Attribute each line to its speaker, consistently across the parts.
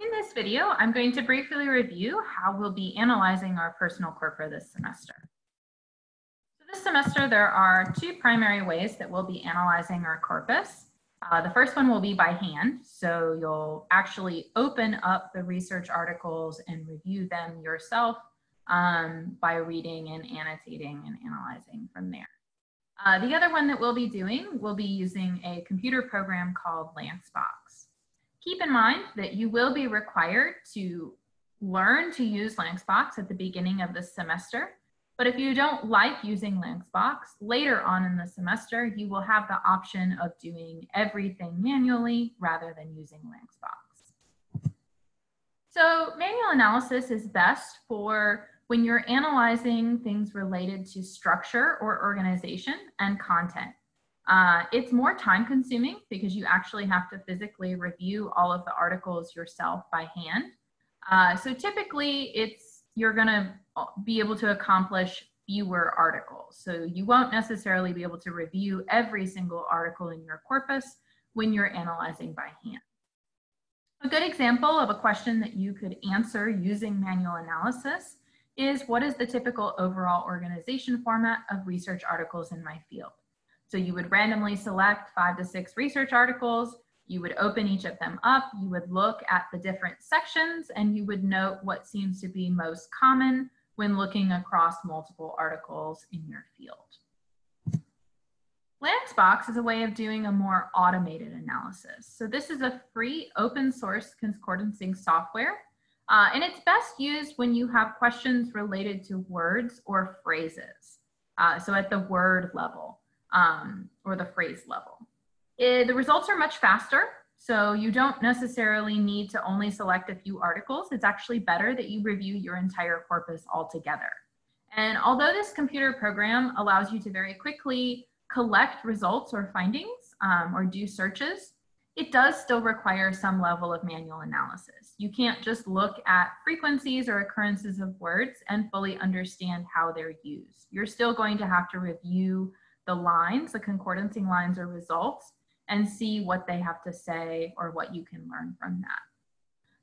Speaker 1: In this video, I'm going to briefly review how we'll be analyzing our personal corpora this semester. So this semester, there are two primary ways that we'll be analyzing our corpus. The first one will be by hand. So you'll actually open up the research articles and review them yourself by reading and annotating and analyzing from there. The other one that we'll be doing, we'll be using a computer program called Lanxbox. Keep in mind that you will be required to learn to use Lanxbox at the beginning of the semester. But if you don't like using Lanxbox, later on in the semester, you will have the option of doing everything manually rather than using Lanxbox. So manual analysis is best for when you're analyzing things related to structure or organization and content. It's more time consuming because you actually have to physically review all of the articles yourself by hand. So typically you're gonna be able to accomplish fewer articles. So you won't necessarily be able to review every single article in your corpus when you're analyzing by hand. A good example of a question that you could answer using manual analysis is, what is the typical overall organization format of research articles in my field? So you would randomly select 5 to 6 research articles, you would open each of them up, you would look at the different sections, and you would note what seems to be most common when looking across multiple articles in your field. Lanxbox is a way of doing a more automated analysis. So this is a free open source concordancing software, and it's best used when you have questions related to words or phrases. So at the word level. Or the phrase level. The results are much faster, so you don't necessarily need to only select a few articles. It's actually better that you review your entire corpus altogether. And although this computer program allows you to very quickly collect results or findings or do searches, it does still require some level of manual analysis. You can't just look at frequencies or occurrences of words and fully understand how they're used. You're still going to have to review the lines, the concordancing lines or results, and see what they have to say or what you can learn from that.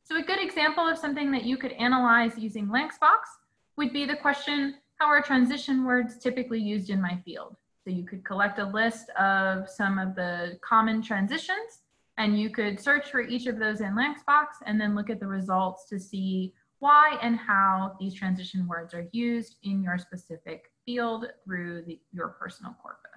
Speaker 1: So a good example of something that you could analyze using Lanxbox would be the question, how are transition words typically used in my field? So you could collect a list of some of the common transitions, and you could search for each of those in Lanxbox and then look at the results to see why and how these transition words are used in your specific field through your personal corpus.